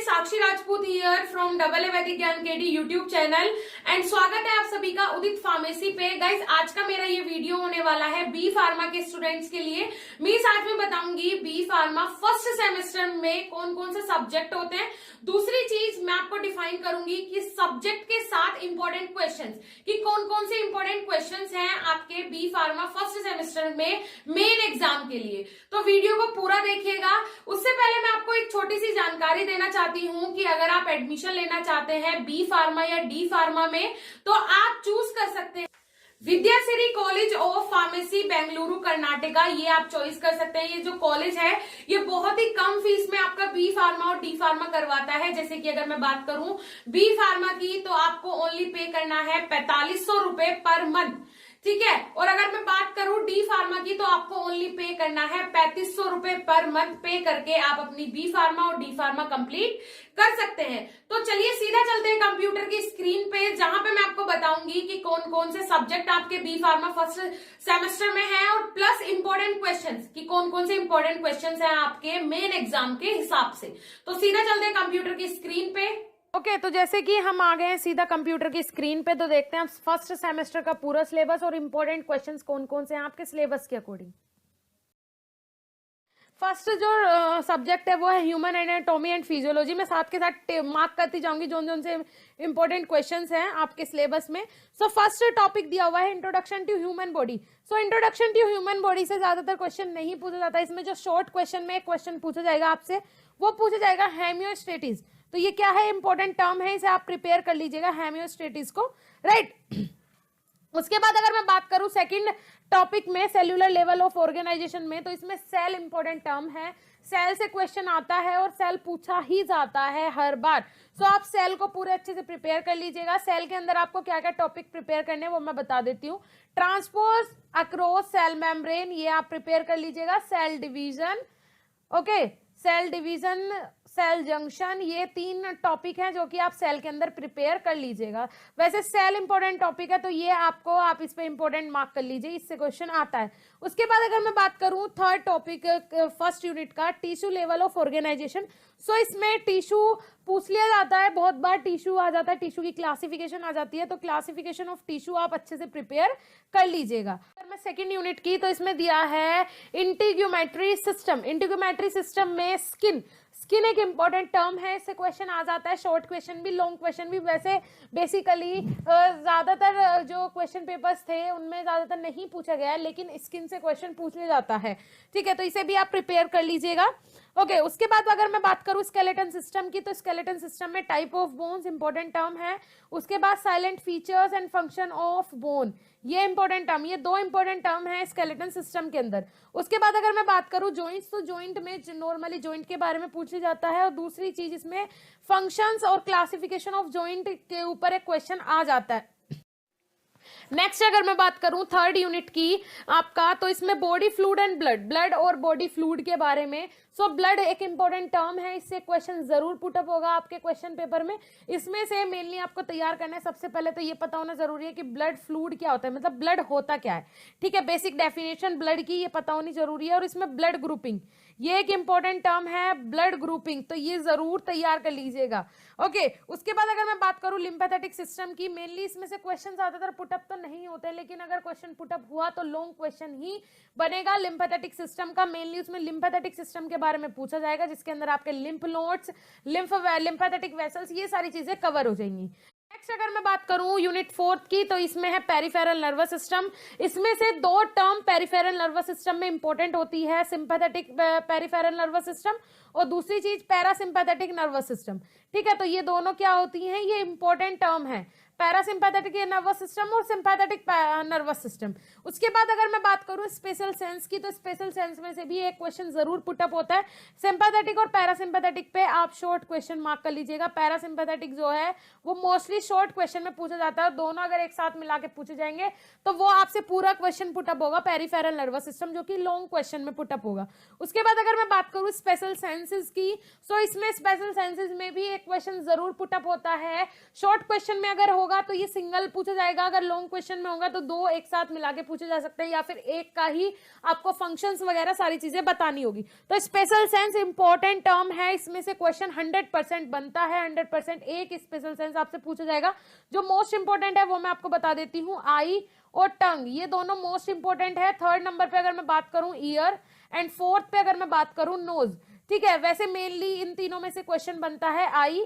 Sakshi Rajput here from double A वैदिक ज्ञान KD YouTube channel and स्वागत है आप सभी का उदित फार्मेसी पे। गाइस आज का मेरा ये वीडियो होने वाला है बी फार्मा के स्टूडेंट्स के लिए। मैं आज में बताऊंगी बी फार्मा फर्स्ट सेमेस्टर में कौन कौन से सब्जेक्ट होते हैं। दूसरी चीज मैं आपको डिफाइन करूंगी कि सब्जेक्ट के साथ इंपॉर्टेंट क्वेश्चंस कि कौन कौन से इंपॉर्टेंट क्वेश्चंस हैं आपके बी फार्मा फर्स्ट सेमेस्टर में मेन एग्जाम के लिए। तो वीडियो को पूरा देखिएगा। उससे पहले मैं आपको एक छोटी सी जानकारी देना चाहती हूं कि अगर आप एडमिशन लेना चाहते हैं बी फार्मा या डी फार्मा में तो आप चूज कर सकते हैं Vidyasiri college of pharmacy Bengaluru Karnataka. ये आप चॉइस कर सकते हैं। ये जो कॉलेज है ये बहुत ही कम फीस में आपका बी फार्मा और डी फार्मा करवाता है। जैसे कि अगर मैं बात करूं बी फार्मा की तो आपको ओनली पे करना है 4500 रुपए पर मंथ, ठीक है। और अगर मैं बात करूं डी फार्मा की तो आपको ओनली पे करना है 3500 रुपए पर मंथ। पे करके आप अपनी बी फार्मा और डी फार्मा कंप्लीट कर सकते हैं। तो चलिए सीधा चलते हैं कंप्यूटर की स्क्रीन पे, जहां पे मैं आपको बताऊंगी कि कौन कौन से सब्जेक्ट आपके बी फार्मा फर्स्ट सेमेस्टर में है और प्लस इंपॉर्टेंट क्वेश्चंस कि कौन कौन से इंपॉर्टेंट क्वेश्चंस हैं आपके मेन एग्जाम के हिसाब से। तो सीधा चलते हैं कंप्यूटर की स्क्रीन पे। तो जैसे कि हम आ गए हैं सीधा कंप्यूटर की स्क्रीन पे, तो देखते हैं आप फर्स्ट सेमेस्टर का पूरा सिलेबस और इंपॉर्टेंट क्वेश्चंस कौन कौन से हैं आपके सिलेबस के अकॉर्डिंग। फर्स्ट जो सब्जेक्ट है वो है ह्यूमन एनाटॉमी एंड फिजियोलॉजी। मैं साथ के साथ मार्क करती जाऊंगी जोन जोन से इंपॉर्टेंट क्वेश्चंस हैं आपके सिलेबस में। सो फर्स्ट टॉपिक दिया हुआ है introduction to human body. So introduction to human body से ज्यादातर क्वेश्चन नहीं पूछा जाता। इसमें जो शॉर्ट क्वेश्चन में एक क्वेश्चन पूछा जाएगा आपसे, वो पूछा जाएगा हेमियोस्टेटिस। तो ये क्या है, इंपॉर्टेंट टर्म है, इसे आप प्रिपेयर कर लीजिएगा हेमियोस्टेटिस को, राइट। उसके बाद अगर मैं बात करूं सेकंड टॉपिक में सेल्यूलर लेवल ऑफ ऑर्गेनाइजेशन में, तो इसमें सेल इंपॉर्टेंट टर्म है। सेल से क्वेश्चन आता है और सेल पूछा ही जाता है हर बार। सो आप सेल को पूरे अच्छे से प्रिपेयर कर लीजिएगा। सेल के अंदर आपको क्या क्या टॉपिक प्रिपेयर करने हैं वो मैं बता देती हूँ। ट्रांसपोज अक्रॉस सेल मेम्ब्रेन, ये आप प्रिपेयर कर लीजिएगा। Cell division, okay, cell division, cell junction, ये तीन टॉपिक हैं जो कि आप सेल के अंदर प्रिपेयर कर लीजिएगा। वैसे सेल इंपॉर्टेंट टॉपिक है तो ये आपको आप इस पे इंपॉर्टेंट मार्क कर लीजिए, इससे क्वेश्चन आता है। उसके बाद अगर मैं बात करूं थर्ड टॉपिक फर्स्ट यूनिट का, टिश्यू लेवल ऑफ ऑर्गेनाइजेशन। सो इसमें टिश्यू पूछ लिया जाता है, बहुत बार टिश्यू आ जाता है, टिश्यू की क्लासिफिकेशन आ जाती है, तो क्लासिफिकेशन ऑफ टिश्यू आप अच्छे से प्रिपेयर कर लीजिएगा। अगर मैं सेकेंड यूनिट की तो इसमें दिया है इंटीग्यूमेट्री सिस्टम। इंटीग्यूमेट्री सिस्टम में स्किन एक इंपॉर्टेंट टर्म है, इससे क्वेश्चन आ जाता है, शॉर्ट क्वेश्चन भी लॉन्ग क्वेश्चन भी। वैसे बेसिकली ज्यादातर जो क्वेश्चन पेपर्स थे उनमें ज्यादातर नहीं पूछा गया है, लेकिन स्किन से क्वेश्चन पूछ लिया जाता है, ठीक है। तो इसे भी आप प्रिपेयर कर लीजिएगा, ओके। उसके बाद अगर मैं बात करूं स्केलेटन सिस्टम की, तो स्केलेटन सिस्टम में type of bones important term है। उसके बाद salient features and function of bone, ये इंपॉर्टेंट टर्म, ये दो इंपॉर्टेंट टर्म है स्केलेटन सिस्टम के अंदर। उसके बाद अगर मैं बात करूं जॉइंट्स, तो जॉइंट में नॉर्मली जॉइंट के बारे में पूछा जाता है। और दूसरी चीज इसमें फंक्शंस और क्लासिफिकेशन ऑफ जॉइंट के ऊपर एक क्वेश्चन आ जाता है। नेक्स्ट अगर मैं बात करूं थर्ड यूनिट की आपका, तो इसमें बॉडी फ्लूइड एंड ब्लड और बॉडी फ्लूइड के बारे में। सो ब्लड एक इंपॉर्टेंट टर्म है, इससे क्वेश्चन जरूर पुटअप होगा आपके क्वेश्चन पेपर में। इसमें से मेनली आपको तैयार करना है, सबसे पहले तो ये पता होना जरूरी है कि ब्लड फ्लूइड क्या होता है, मतलब ब्लड होता क्या है, ठीक है। बेसिक डेफिनेशन ब्लड की ये पता होनी जरूरी है। और इसमें ब्लड ग्रुपिंग, ये एक इंपॉर्टेंट टर्म है, ब्लड ग्रुपिंग, तो ये जरूर तैयार कर लीजिएगा, ओके। उसके बाद अगर मैं बात करूं लिम्फेथेटिक सिस्टम की, मेनली इसमें से क्वेश्चन ज्यादातर पुटअप तो नहीं होते, लेकिन अगर क्वेश्चन पुटअप हुआ तो लॉन्ग क्वेश्चन ही बनेगा लिम्फेथेटिक सिस्टम का। मेनली उसमें लिम्फेथेटिक सिस्टम के बारे में पूछा जाएगा, जिसके अंदर आपके लिम्फ नोड्स, लिम्फेथेटिक वेसल्स, ये सारी चीजें कवर हो जाएंगी। नेक्स्ट अगर मैं बात करूं यूनिट फोर्थ की, तो इसमें है पेरिफेरल नर्वस सिस्टम। इसमें से दो टर्म पेरिफेरल नर्वस सिस्टम में इंपॉर्टेंट होती है, सिंपैथेटिक पेरिफेरल नर्वस सिस्टम और दूसरी चीज पैरासिम्पैथेटिक नर्वस सिस्टम, ठीक है। तो ये दोनों क्या होती हैं, ये इंपॉर्टेंट टर्म है, पैरासिम्पैथेटिक नर्वस सिस्टम और सिंपैथेटिक नर्वस सिस्टम। उसके बाद अगर मैं बात करूं स्पेशल सेंस की, तो स्पेशल सेंस में से भी एक क्वेश्चन जरूर पुटअप होता है। सिंपैथेटिक और पैरासिम्पैथेटिक पे आप शॉर्ट क्वेश्चन मार्क कर लीजिएगा। पैरासिम्पैथेटिक जो है वो मोस्टली शॉर्ट क्वेश्चन में पूछा जाता है, दोनों अगर एक साथ मिला के पूछे जाएंगे तो वो आपसे पूरा क्वेश्चन पुटअप होगा पेरिफेरल नर्वस सिस्टम, जो कि लॉन्ग क्वेश्चन में पुटअप होगा। उसके बाद अगर मैं बात करूं स्पेशल सेंसेस की, सो इसमें स्पेशल सेंसेस में भी एक क्वेश्चन जरूर पुटअप होता है। शॉर्ट क्वेश्चन में अगर हो होगा तो ये सिंगल पूछा जाएगा, अगर लॉन्ग क्वेश्चन में होगा तो दो एक साथ मिला के पूछे जा सकते हैं, या फिर एक का ही आपको फंक्शंस वगैरह सारी चीजें बतानी होगी। तो स्पेशल सेंस इंपॉर्टेंट टर्म है, इसमें से क्वेश्चन 100% बनता है, 100% एक स्पेशल सेंस आपसे पूछा जाएगा। जो मोस्ट इंपॉर्टेंट है वो मैं आपको बता देती हूँ, आई और टंग, ये दोनों मोस्ट इंपॉर्टेंट है। थर्ड नंबर पे अगर मैं बात करूं ईयर, एंड फोर्थ पे अगर मैं बात करूं नोज। ठीक है, वैसे मेनली इन तीनों में से क्वेश्चन बनता है, eye,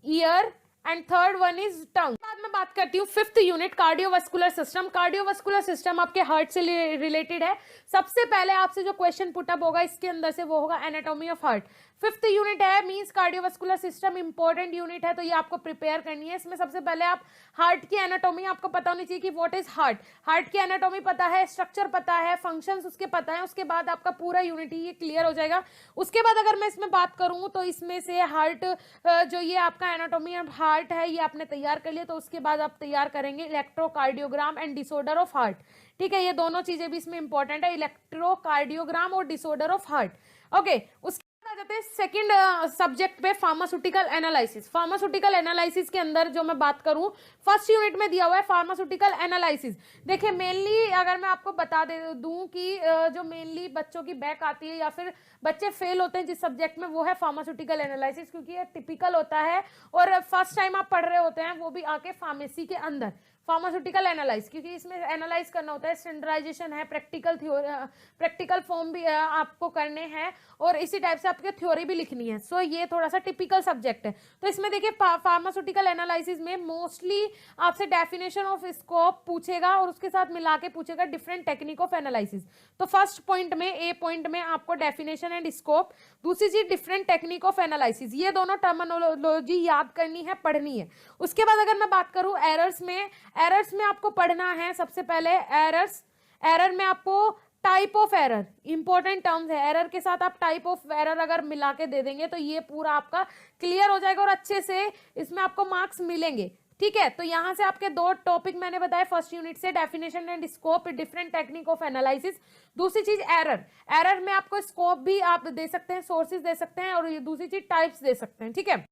ear and third one is tongue. बाद में बात करती हूँ fifth unit, cardiovascular system. Cardiovascular system आपके हार्ट से रिलेटेड है। सबसे पहले आपसे जो क्वेश्चन पुटअप होगा इसके अंदर से वो होगा anatomy of heart. Fifth unit है, means cardiovascular system important unit है, तो ये आपको प्रिपेयर करनी है। इसमें सबसे पहले आप हार्ट की एनाटॉमी आपको पता होनी चाहिए कि व्हाट इज हार्ट, हार्ट की एनाटॉमी पता है, स्ट्रक्चर पता है, फंक्शंस उसके पता है, उसके बाद आपका पूरा यूनिट ये क्लियर हो जाएगा। उसके बाद अगर मैं इसमें बात करूं तो इसमें से हार्ट जो ये आपका एनाटॉमी ऑफ हार्ट है ये आपने तैयार कर लिया, तो उसके बाद आप तैयार करेंगे electrocardiogram and disorder of heart. ठीक है, ये दोनों चीजें भी इसमें इंपॉर्टेंट है, इलेक्ट्रोकार्डियोग्राम और डिसऑर्डर ऑफ हार्ट। ओके, उसके आ जाते हैं सेकंड सब्जेक्ट पे, फार्मास्यूटिकल एनालिसिस। फार्मास्यूटिकल एनालिसिस के अंदर जो मैं बात करूं, फर्स्ट यूनिट में दिया हुआ है फार्मास्यूटिकल एनालिसिस। देखिए मेनली अगर मैं आपको बता दे दूं कि जो मेनली बच्चों की बैक आती है या फिर बच्चे फेल होते हैं जिस सब्जेक्ट में, वो है फार्मास्यूटिकल एनालिसिस, क्योंकि ये टिपिकल होता है और फर्स्ट टाइम आप पढ़ रहे होते हैं वो भी आके फार्मेसी के अंदर। फार्मास्यूटिकल एनालाइज, क्योंकि इसमें एनालाइज करना होता है, स्टैंडर्डाइजेशन है, प्रैक्टिकल फॉर्म भी आपको करने हैं और इसी टाइप से आपके थ्योरी भी लिखनी है। सो ये थोड़ा सा टिपिकल सब्जेक्ट है। तो इसमें देखिए फार्मास्यूटिकल एनालिसिस में मोस्टली आपसे डेफिनेशन ऑफ स्कोप पूछेगा और उसके साथ मिला के पूछेगा डिफरेंट टेक्निक ऑफ एनालिसिस। तो फर्स्ट पॉइंट में, ए पॉइंट में आपको डेफिनेशन एंड स्कोप, दूसरी चीज डिफरेंट टेक्निक ऑफ एनालिसिस, ये दोनों टर्मिनोलॉजी याद करनी है, पढ़नी है। उसके बाद अगर मैं बात करूं एरर्स में, एरर्स में आपको पढ़ना है सबसे पहले एरर्स। एरर में आपको type of error, important terms है, एरर के साथ आप टाइप ऑफ एरर अगर मिला के दे देंगे तो ये पूरा आपका क्लियर हो जाएगा और अच्छे से इसमें आपको मार्क्स मिलेंगे। ठीक है, तो यहां से आपके दो टॉपिक मैंने बताया फर्स्ट यूनिट से, definition and scope, different technique of analysis. दूसरी चीज एरर, एरर में आपको स्कोप भी आप दे सकते हैं, सोर्सेज दे सकते हैं और दूसरी चीज टाइप्स दे सकते हैं। ठीक है,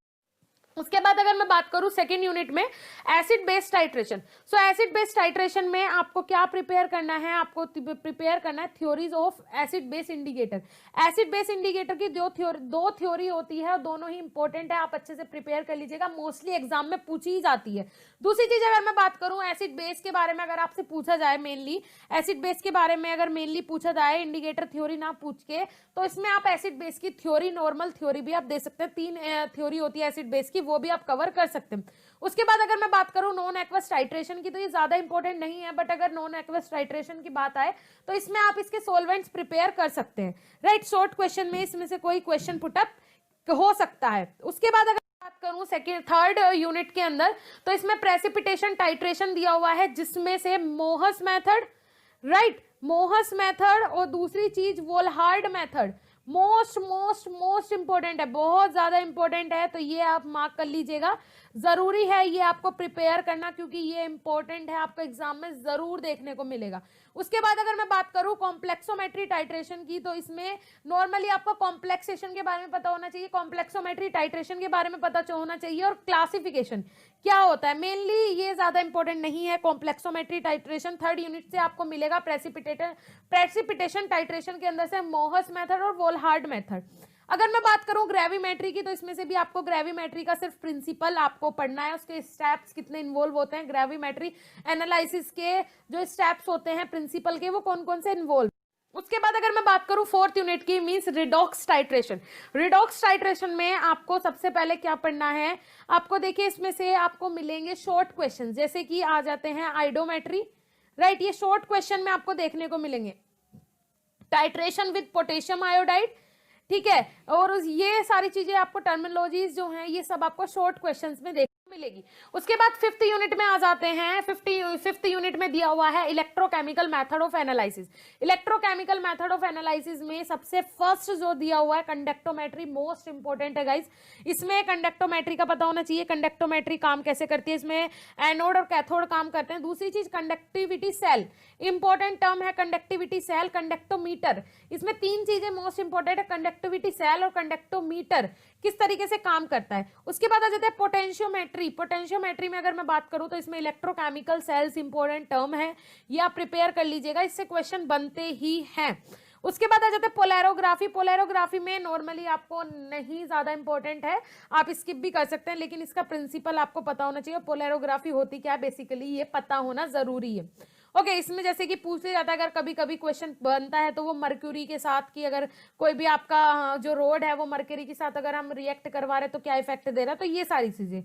उसके बाद अगर मैं बात करूं सेकेंड यूनिट में एसिड बेस टाइट्रेशन। सो एसिड बेस टाइट्रेशन में आपको क्या प्रिपेयर करना है, आपको प्रिपेयर करना है theories of acid base indicator. Acid base indicator की दो थ्योरी होती है और दोनों ही इंपॉर्टेंट है, आप अच्छे से प्रिपेयर कर लीजिएगा, मोस्टली एग्जाम में पूछी ही जाती है। दूसरी चीज अगर मैं बात करूं एसिड बेस के बारे में, अगर आपसे पूछा जाए मेनली एसिड बेस के बारे में अगर मेनली पूछा जाए, इंडिकेटर थ्योरी ना पूछ के, तो इसमें आप एसिड बेस की थ्योरी, नॉर्मल थ्योरी भी आप दे सकते हैं, 3 थ्योरी होती है एसिड बेस की, वो भी आप कवर कर सकते हैं। उसके बाद अगर मैं बात करूं नॉन एक्वस टाइट्रेशन की, तो ये ज्यादा इंपॉर्टेंट नहीं है, बट अगर नॉन एक्वस टाइट्रेशन की बात आए तो इसमें आप इसके सॉल्वेंट्स प्रिपेयर कर सकते हैं। राइट, शॉर्ट क्वेश्चन में इसमें से कोई क्वेश्चन पुटअप हो सकता है। उसके बाद अगर बात करूं सेकेंड थर्ड यूनिट के अंदर, तो इसमें प्रेसिपिटेशन टाइट्रेशन दिया हुआ है, जिसमें से Mohr's method, right, Mohr's method और दूसरी चीज Volhard method most most most important है, बहुत ज्यादा इंपॉर्टेंट है, तो ये आप मार्क कर लीजिएगा। जरूरी है ये आपको प्रिपेयर करना, क्योंकि ये इंपॉर्टेंट है, आपको एग्जाम में जरूर देखने को मिलेगा। उसके बाद अगर मैं बात करूं कॉम्प्लेक्सोमेट्री टाइट्रेशन की, तो इसमें नॉर्मली आपको कॉम्प्लेक्सेशन के बारे में पता होना चाहिए, कॉम्प्लेक्सोमेट्री टाइट्रेशन के बारे में पता होना चाहिए, और क्लासिफिकेशन क्या होता है मेनली ये ज्यादा इंपॉर्टेंट नहीं है। कॉम्प्लेक्सोमेट्री टाइट्रेशन थर्ड यूनिट से आपको मिलेगा, प्रेसिपिटेशन टाइट्रेशन के अंदर से मोहस मेथड और वोल्हार्ड मेथड। अगर मैं बात करूं ग्रेविमेट्री की, तो इसमें से भी आपको ग्रेविमेट्री का सिर्फ प्रिंसिपल आपको पढ़ना है, उसके स्टेप्स कितने इन्वॉल्व होते हैं, ग्रेविमेट्री एनालिसिस के जो स्टेप्स होते हैं प्रिंसिपल के, वो कौन कौन से इन्वॉल्व। उसके बाद अगर मैं बात करूं फोर्थ यूनिट की, means redox titration. Redox titration में आपको सबसे पहले क्या पढ़ना है, आपको देखिए इसमें से आपको मिलेंगे शॉर्ट क्वेश्चन, जैसे कि आ जाते हैं आइडोमेट्री, राइट, ये शॉर्ट क्वेश्चन में आपको देखने को मिलेंगे। टाइट्रेशन विद पोटेशियम आयोडाइड, ठीक है, और ये सारी चीजें आपको टर्मिनोलॉजीज जो हैं ये सब आपको शॉर्ट क्वेश्चंस में देखने को मिलेगी। उसके बाद फिफ्थ यूनिट में आ जाते हैं। फिफ्थ यूनिट में दिया हुआ है electrochemical method of analysis. Electrochemical method of analysis में सबसे फर्स्ट जो दिया हुआ है कंडक्टोमेट्री, मोस्ट इंपॉर्टेंट है गाइज। इसमें कंडक्टोमेट्री का पता होना चाहिए, कंडक्टोमेट्री काम कैसे करती है, इसमें एनोड और कैथोड काम करते हैं। दूसरी चीज कंडक्टिविटी सेल, इंपॉर्टेंट टर्म है कंडक्टिविटी सेल, कंडक्टोमीटर, इसमें 3 चीजें मोस्ट इंपॉर्टेंट है, कंडक्टिविटी सेल और कंडक्टोमीटर। किस तरीके से काम करता है। उसके बाद आ जाता है पोटेंशियोमेट्री। पोटेंशियोमेट्री में अगर मैं बात करूं तो इसमें इलेक्ट्रोकेमिकल सेल्स इंपॉर्टेंट टर्म है, ये आप प्रिपेयर कर लीजिएगा, इससे क्वेश्चन बनते ही हैं। उसके बाद आ जाता है पोलैरोग्राफी। पोलैरोग्राफी में नॉर्मली आपको नहीं ज्यादा इंपॉर्टेंट है, आप स्किप भी कर सकते हैं, लेकिन इसका प्रिंसिपल आपको पता होना चाहिए। पोलैरोग्राफी होती क्या है बेसिकली, ये पता होना जरूरी है। ओके इसमें जैसे कि पूछ लिया जाता है, अगर कभी कभी क्वेश्चन बनता है तो वो मर्क्यूरी के साथ की, अगर कोई भी आपका जो रोड है वो मर्क्यूरी के साथ अगर हम रिएक्ट करवा रहे हैं तो क्या इफेक्ट दे रहा है, तो ये सारी चीजें।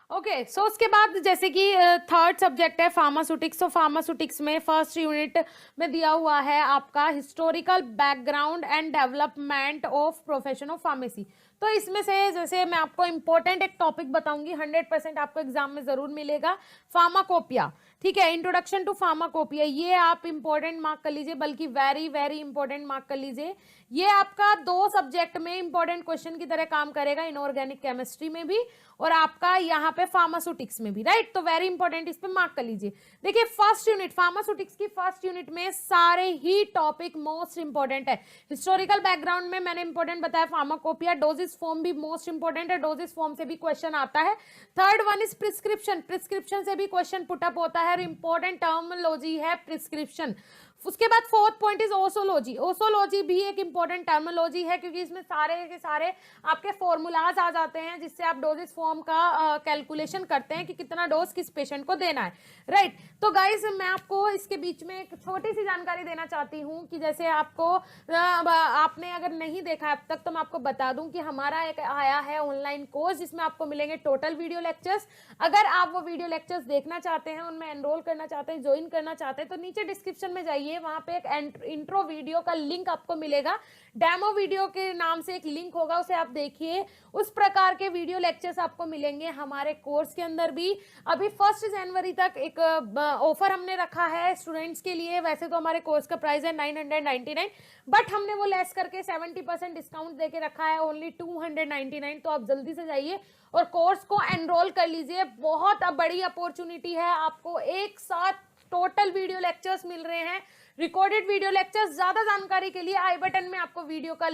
ओके सो उसके बाद जैसे कि थर्ड सब्जेक्ट है फार्मास्यूटिक्स। तो फार्मास्यूटिक्स में फर्स्ट यूनिट में दिया हुआ है आपका historical background and development of profession of pharmacy. तो इसमें से जैसे मैं आपको इंपॉर्टेंट एक टॉपिक बताऊंगी, 100% आपको एग्जाम में जरूर मिलेगा, फार्माकोपिया। ठीक है, इंट्रोडक्शन टू फार्माकोपिया, ये आप इंपॉर्टेंट मार्क कर लीजिए, बल्कि वेरी वेरी इंपॉर्टेंट मार्क कर लीजिए। ये आपका 2 सब्जेक्ट में इंपॉर्टेंट क्वेश्चन की तरह काम करेगा, इनऑर्गेनिक केमिस्ट्री में भी और आपका यहाँ पे फार्मास्यूटिक्स में भी, राइट। तो वेरी इंपॉर्टेंट, इस पे मार्क कर लीजिए। देखिए फर्स्ट यूनिट फार्मास्यूटिक्स की फर्स्ट यूनिट में सारे ही टॉपिक मोस्ट इंपॉर्टेंट है। हिस्टोरिकल बैकग्राउंड में मैंने इंपॉर्टेंट बताया फार्माकोपिया, डोजेस फॉर्म भी मोस्ट इंपॉर्टेंट है, डोजेस फॉर्म से भी क्वेश्चन आता है। Third one is prescription, prescription से भी क्वेश्चन पुटअप होता है और इंपॉर्टेंट टर्मिनोलॉजी है प्रिस्क्रिप्शन। उसके बाद फोर्थ पॉइंट इज ओसोलॉजी। ओसोलॉजी भी एक इंपॉर्टेंट टर्मिनोलॉजी है, क्योंकि इसमें सारे के सारे आपके फॉर्मूलाज आ जाते हैं जिससे आप डोजेस फॉर्म का कैलकुलेशन करते हैं कि कितना डोज किस पेशेंट को देना है, राइट। तो गाइस मैं आपको इसके बीच में एक छोटी सी जानकारी देना चाहती हूँ कि जैसे आपको आपने अगर नहीं देखा अब तक तो मैं आपको बता दूं कि हमारा एक आया है ऑनलाइन कोर्स जिसमें आपको मिलेंगे टोटल वीडियो लेक्चर्स। अगर आप वो वीडियो लेक्चर्स देखना चाहते हैं, उनमें एनरोल करना चाहते हैं, ज्वाइन करना चाहते हैं, तो नीचे डिस्क्रिप्शन में जाइए, वहां पे एक इंट्रो वीडियो का लिंक आपको मिलेगा, डेमो वीडियो के नाम से एक लिंक होगा, उसे आप देखिए। उस प्रकार के वीडियो लेक्चर्स आपको मिलेंगे हमारे कोर्स के अंदर भी। अभी 1 जनवरी तक एक ऑफर हमने रखा है स्टूडेंट्स के लिए। वैसे तो हमारे कोर्स का प्राइस है 999, बट हमने वो लेस करके 70% डिस्काउंट देके रखा है, ओनली 299। तो आप जल्दी से जाइए और कोर्स को एनरोल कर लीजिए। बहुत बड़ी अपॉर्चुनिटी है, आपको एक साथ टोटल वीडियो लेक्चर्स मिल रहे हैं, रिकॉर्डेड वीडियो लेक्चर्स। ज्यादा जानकारी के लिए आई बटन में आपको वीडियो का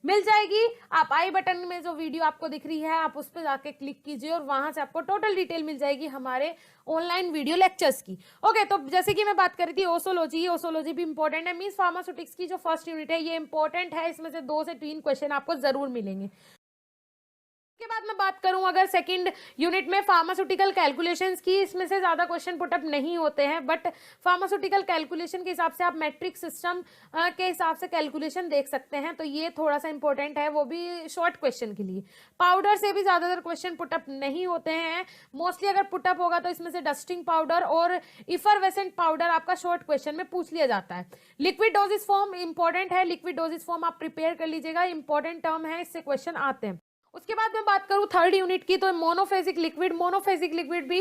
मिल जाएगी, आप आई बटन में जो वीडियो आपको दिख रही है आप उस पर जाके क्लिक कीजिए और वहां से आपको टोटल डिटेल मिल जाएगी हमारे ऑनलाइन वीडियो लेक्चर्स की। ओके तो जैसे कि मैं बात कर रही थी ओसोलॉजी, ओसोलॉजी भी इंपॉर्टेंट है, मींस फार्मास्यूटिक्स की जो फर्स्ट यूनिट है ये इंपॉर्टेंट है, इसमें से 2 से 3 क्वेश्चन आपको जरूर मिलेंगे। के बाद मैं बात करूं अगर सेकंड यूनिट में फार्मास्यूटिकल कैलकुलेशंस की, इसमें से ज्यादा क्वेश्चन पुटअप नहीं होते हैं, बट फार्मास्यूटिकल कैलकुलेशन के हिसाब से आप मैट्रिक सिस्टम के हिसाब से कैलकुलेशन देख सकते हैं, तो ये थोड़ा सा इंपॉर्टेंट है, वो भी शॉर्ट क्वेश्चन के लिए। पाउडर से भी ज्यादातर क्वेश्चन पुटअप नहीं होते हैं, मोस्टली अगर पुटअप होगा तो इसमें से डस्टिंग पाउडर और इफरवेसेंट पाउडर आपका शॉर्ट क्वेश्चन में पूछ लिया जाता है। लिक्विड डोजेस फॉर्म इंपॉर्टेंट है, लिक्विड डोजेस फॉर्म आप प्रिपेयर कर लीजिएगा, इंपॉर्टेंट टर्म है, इससे क्वेश्चन आते हैं। उसके बाद मैं बात करूं थर्ड यूनिट की, तो मोनोफेजिक लिक्विड, मोनोफेजिक लिक्विड भी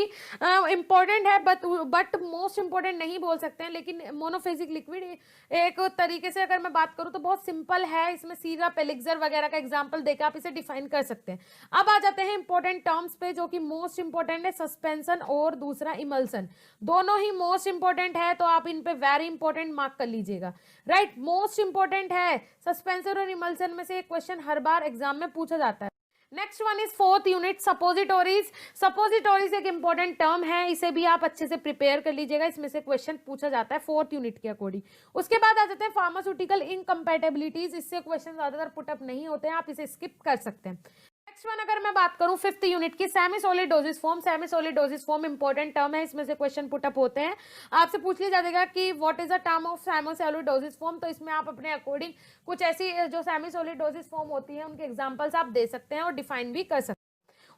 इंपॉर्टेंट है बट मोस्ट इंपॉर्टेंट नहीं बोल सकते हैं, लेकिन मोनोफेजिक लिक्विड एक तरीके से अगर मैं बात करूं तो बहुत सिंपल है, इसमें सिरप एलिक्सर वगैरह का एग्जांपल देकर आप इसे डिफाइन कर सकते हैं। अब आ जाते हैं इंपॉर्टेंट टर्म्स पे जो कि मोस्ट इंपॉर्टेंट है, सस्पेंशन और दूसरा इमल्सन, दोनों ही मोस्ट इंपॉर्टेंट है, तो आप इन पे वेरी इंपॉर्टेंट मार्क कर लीजिएगा, राइट। मोस्ट इंपॉर्टेंट है सस्पेंशन और इमल्सन में से एक क्वेश्चन हर बार एग्जाम में पूछा जाता है। Next one is fourth unit suppositories. Suppositories एक इंपॉर्टेंट टर्म है, इसे भी आप अच्छे से प्रिपेयर कर लीजिएगा, इसमें से क्वेश्चन पूछा जाता है फोर्थ यूनिट के अकॉर्डिंग। उसके बाद आ जाते हैं फार्मास्यूटिकल इनकम्पैटिबिलिटीज, इससे क्वेश्चन ज्यादातर पुटअप नहीं होते हैं, आप इसे स्किप कर सकते हैं। नेक्स्ट वन अगर मैं बात करूं फिफ्थ यूनिट की, semi solid doses form. Semi solid doses form important term है, इसमें से क्वेश्चन पुटअप होते हैं, आपसे पूछ लिया जाएगा कि what is the term of semi solid doses form, तो इसमें आप अपने अकॉर्डिंग कुछ ऐसी जो सेमी सॉलिड डोजेस फॉर्म होती है उनके एग्जांपल्स आप दे सकते हैं और डिफाइन भी कर सकते हैं।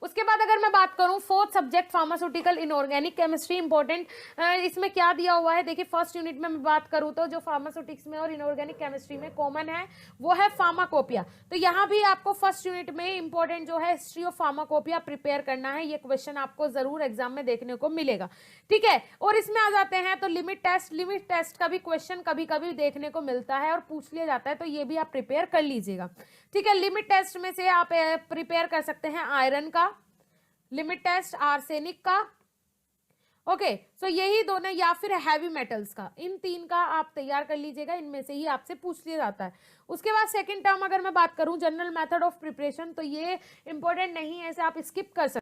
उसके बाद अगर मैं बात करूं fourth subject pharmaceutical inorganic chemistry, important इसमें क्या दिया हुआ है, देखिए फर्स्ट यूनिट में मैं बात करूं तो जो फार्मास्यूटिक्स में और इनऑर्गेनिक केमिस्ट्री में कॉमन है वो है फार्माकोपिया। तो यहाँ भी आपको फर्स्ट यूनिट में इंपॉर्टेंट जो है हिस्ट्री ऑफ फार्माकोपिया प्रिपेयर करना है, ये क्वेश्चन आपको जरूर एग्जाम में देखने को मिलेगा, ठीक है। और इसमें आ जाते हैं तो लिमिट टेस्ट का भी क्वेश्चन कभी कभी देखने को मिलता है और पूछ लिया जाता है, तो ये भी आप प्रिपेयर कर लीजिएगा, ठीक है। लिमिट टेस्ट में से आप प्रिपेयर कर सकते हैं आयरन का लिमिट टेस्ट, आर्सेनिक का, ओके सो यही दोनों, या फिर हैवी मेटल्स का, इन तीन का आप तैयार कर लीजिएगा, इनमें से ही आपसे पूछ लिया जाता है। उसके बाद सेकंड टर्म अगर मैं बात करूं जनरल मेथड ऑफ प्रिपरेशन, तो ये इंपॉर्टेंट नहीं है, इसे आप स्किप कर सकते।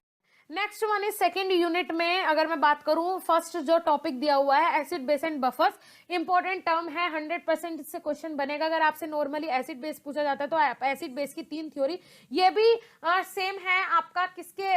Next one is second unit में अगर मैं बात करूं, फर्स्ट जो टॉपिक दिया हुआ है acid base and buffers, important term है, 100% इससे क्वेश्चन बनेगा। अगर आपसे नॉर्मली एसिड बेस पूछा जाता है तो एसिड बेस की 3 थ्योरी, ये भी सेम है आपका किसके,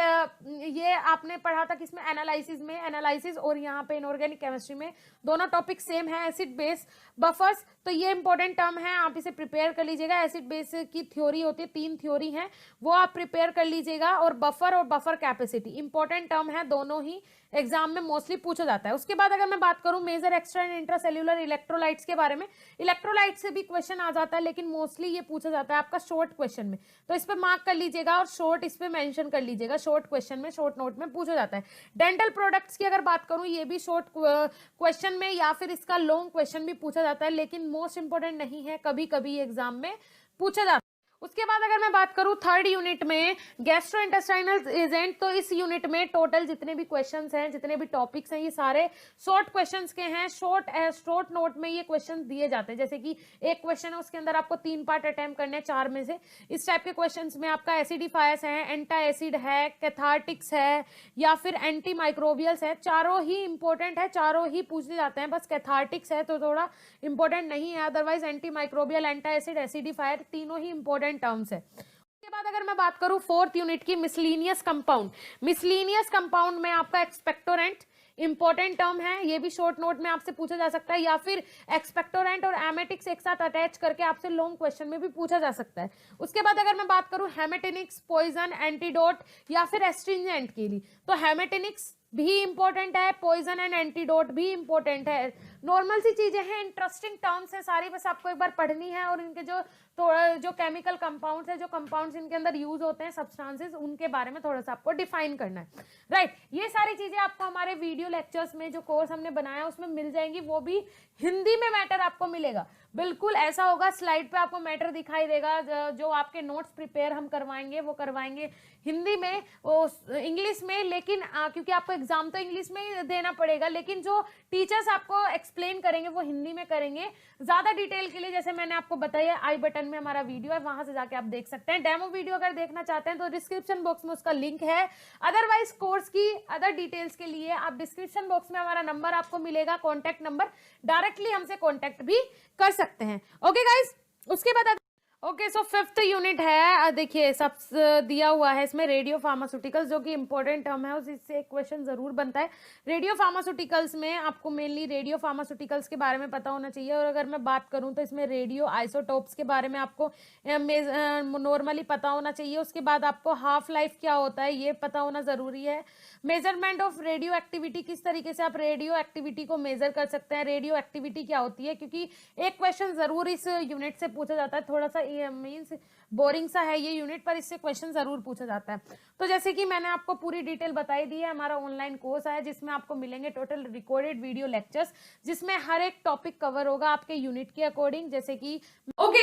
ये आपने पढ़ा था किसमें, एनालिसिस में, एनालिसिस और यहाँ पे इनऑर्गेनिक केमिस्ट्री में, दोनों टॉपिक सेम है, एसिड बेस बफर्स। तो ये इंपॉर्टेंट टर्म है, आप इसे प्रिपेयर कर लीजिएगा। एसिड बेस की थ्योरी होती है, 3 थ्योरी है, वो आप प्रिपेयर कर लीजिएगा। और बफर कैपेसिटी इंपॉर्टेंट टर्म है, दोनों ही एग्जाम में मोस्टली पूछा जाता है। उसके बाद अगर मैं बात करूं major extra and intracellular electrolytes के बारे में, इलेक्ट्रोलाइट से भी क्वेश्चन आ जाता है, लेकिन मोस्टली ये पूछा जाता है आपका शॉर्ट क्वेश्चन में, तो इस पे मार्क कर लीजिएगा और शॉर्ट इस पे मेंशन कर लीजिएगा, शॉर्ट क्वेश्चन में, शॉर्ट नोट में पूछा जाता है। डेंटल प्रोडक्ट्स की अगर बात करूं, ये भी शॉर्ट क्वेश्चन में या फिर इसका लॉन्ग क्वेश्चन भी पूछा जाता है, लेकिन मोस्ट इंपोर्टेंट नहीं है, कभी कभी एग्जाम में पूछा जाता है। उसके बाद अगर मैं बात करूं थर्ड यूनिट में गैस्ट्रोइंटेस्टाइनल एजेंट, तो इस यूनिट में टोटल जितने भी क्वेश्चंस हैं, जितने भी टॉपिक्स हैं, ये सारे शॉर्ट क्वेश्चंस के हैं। शॉर्ट नोट में ये क्वेश्चन दिए जाते हैं, जैसे कि एक क्वेश्चन है उसके अंदर आपको 3 पार्ट अटेम्प्ट करने हैं 4 में से। इस टाइप के क्वेश्चंस में आपका एसिडिफायर्स है, एंटा एसिड है, कैथार्टिक्स है, या फिर एंटी माइक्रोबियल्स है, चारों ही इंपॉर्टेंट है, चारों ही पूछे जाते हैं। बस कैथार्टिक्स है तो थोड़ा इंपॉर्टेंट नहीं है, otherwise antimicrobial, antacid, acidifier, तीनों ही इंपॉर्टेंट टर्म्स है। उसके बाद अगर मैं बात करूं फोर्थ यूनिट की, मिसलीनियस कंपाउंड, मिसलीनियस कंपाउंड में आपका एक्सपेक्टोरेंट इंपॉर्टेंट टर्म है, ये भी शॉर्ट नोट में आपसे पूछा जा सकता है, या फिर एक्सपेक्टोरेंट और एमेटिक्स एक साथ अटैच करके आपसे लॉन्ग क्वेश्चन में भी पूछा जा सकता है। उसके बाद अगर मैं बात करूं हेमेटेनिक्स, पॉइजन, एंटीडोट या फिर एस्ट्रिंजेंट के लिए, तो हेमेटेनिक्स भी इंपॉर्टेंट है, पॉइजन एंड एंटीडोट भी इंपॉर्टेंट है। नॉर्मल सी चीजें हैं, इंटरेस्टिंग टर्म्स है सारी, बस आपको एक बार पढ़नी है, और इनके जो केमिकल कंपाउंड्स है, जो कंपाउंड्स इनके अंदर यूज होते हैं, सब्सटेंसेस, उनके बारे में थोड़ा सा आपको डिफाइन करना है, राइट। ये सारी चीजें आपको हमारे वीडियो लेक्चर्स में, जो कोर्स हमने बनाया उसमें मिल जाएंगी, वो भी हिंदी में मैटर आपको मिलेगा। बिल्कुल ऐसा होगा, स्लाइड पे आपको मैटर दिखाई देगा, जो आपके नोट्स प्रिपेयर हम करवाएंगे वो करवाएंगे हिंदी में, इंग्लिश में, लेकिन क्योंकि आपको एग्जाम तो इंग्लिश में ही देना पड़ेगा, लेकिन जो टीचर्स आपको एक्सप्लेन करेंगे वो हिंदी में करेंगे। ज्यादा डिटेल के लिए जैसे मैंने आपको बताया, आई बटन में हमारा वीडियो है, वहां से जाके आप देख सकते हैं। डेमो वीडियो अगर देखना चाहते हैं तो डिस्क्रिप्शन बॉक्स में उसका लिंक है। अदरवाइज कोर्स की अदर डिटेल्स के लिए आप डिस्क्रिप्शन बॉक्स में हमारा नंबर आपको मिलेगा, कॉन्टैक्ट नंबर, डायरेक्टली हमसे कॉन्टैक्ट भी कर सकते हैं। ओके गाइज, उसके बाद ओके सो फिफ्थ यूनिट है, देखिए सब दिया हुआ है इसमें रेडियो फार्मास्यूटिकल्स, जो कि इंपॉर्टेंट टर्म है, उससे एक क्वेश्चन जरूर बनता है। रेडियो फार्मास्यूटिकल्स में आपको मेनली रेडियो फार्मास्यूटिकल्स के बारे में पता होना चाहिए। और अगर मैं बात करूं तो इसमें रेडियो आइसोटोप्स के बारे में आपको नॉर्मली पता होना चाहिए। उसके बाद आपको हाफ लाइफ क्या होता है ये पता होना जरूरी है। मेजरमेंट ऑफ रेडियो एक्टिविटी, किस तरीके से आप रेडियो एक्टिविटी को मेजर कर सकते हैं, रेडियो एक्टिविटी क्या होती है, क्योंकि एक क्वेश्चन जरूर इस यूनिट से पूछा जाता है। थोड़ा सा मीन्स बोरिंग सा है ये यूनिट, पर इससे क्वेश्चन जरूर पूछा जाता है। तो जैसे कि मैंने आपको पूरी डिटेल बताई दी है, हमारा ऑनलाइन कोर्स है जिसमें आपको मिलेंगे टोटल रिकॉर्डेड वीडियो लेक्चर्स, जिसमें हर एक टॉपिक कवर होगा आपके यूनिट के अकॉर्डिंग। जैसे कि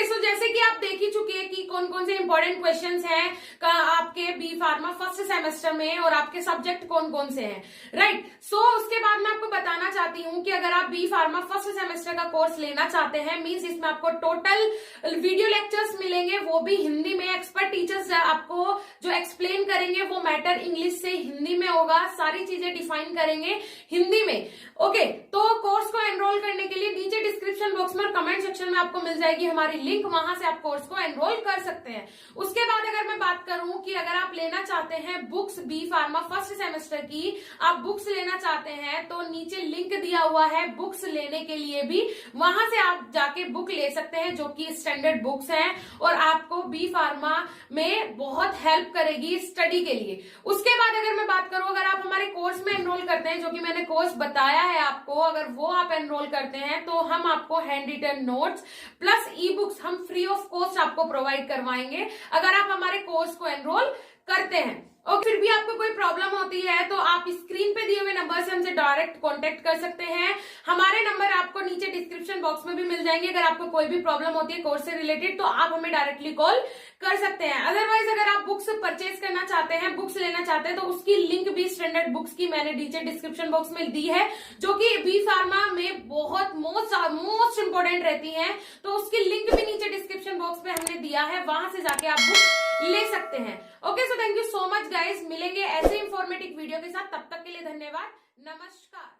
सो जैसे कि आप देख ही चुके हैं कि कौन कौन से इंपॉर्टेंट क्वेश्चंस हैं आपके बी फार्मा फर्स्ट सेमेस्टर में, और आपके सब्जेक्ट कौन कौन से हैं, राइट। सो उसके बाद मैं आपको बताना चाहती हूँ कि अगर आप बी फार्मा फर्स्ट सेमेस्टर का कोर्स लेना चाहते हैं, मीन्स इसमें आपको टोटल वीडियो लेक्चर्स मिलेंगे, वो भी हिंदी में। एक्सपर्ट टीचर्स आपको जो एक्सप्लेन करेंगे वो मैटर इंग्लिश से हिंदी में होगा, सारी चीजें डिफाइन करेंगे हिंदी में। ओके, तो कोर्स को एनरोल करने के लिए नीचे डिस्क्रिप्शन बॉक्स में और कमेंट सेक्शन में आपको मिल जाएगी हमारी लिंक, वहां से आप कोर्स को एनरोल कर सकते हैं। उसके बाद अगर मैं बात करूं कि अगर आप लेना चाहते हैं books B pharma first semester की, आप बुक्स लेना चाहते हैं तो नीचे लिंक दिया हुआ है बुक्स लेने के लिए भी, वहां से आप जाके बुक ले सकते हैं, जो कि स्टैंडर्ड बुक्स हैं और आपको बी फार्मा में बहुत हेल्प करेगी स्टडी के लिए। उसके बाद अगर मैं बात करूं, अगर आप हमारे कोर्स में एनरोल करते हैं, जो कि मैंने कोर्स बताया है आपको, अगर वो आप एनरोल करते हैं तो हम आपको handwritten notes plus e books हम फ्री ऑफ कॉस्ट आपको प्रोवाइड करवाएंगे, अगर आप हमारे कोर्स को एनरोल करते हैं। और फिर भी आपको कोई प्रॉब्लम होती है तो आप स्क्रीन पे दिए हुए नंबर से हमसे डायरेक्ट कांटेक्ट कर सकते हैं। हमारे नंबर आपको नीचे डिस्क्रिप्शन बॉक्स में भी मिल जाएंगे। अगर आपको कोई भी प्रॉब्लम होती है कोर्स से रिलेटेड तो आप हमें डायरेक्टली कॉल कर सकते हैं। अदरवाइज अगर आप बुक्स परचेज करना चाहते हैं, बुक्स लेना चाहते हैं, तो उसकी लिंक भी स्टैंडर्ड बुक्स की मैंने नीचे डिस्क्रिप्शन बॉक्स में दी है, जो कि बी फार्मा में बहुत मोस्ट इंपोर्टेंट रहती है। तो उसकी लिंक भी नीचे डिस्क्रिप्शन बॉक्स में हमने दिया है, वहां से जाके आप बुक ले सकते हैं। Okay, so thank you so much guys. मिलेंगे ऐसे इंफॉर्मेटिव वीडियो के साथ, तब तक के लिए धन्यवाद, नमस्कार।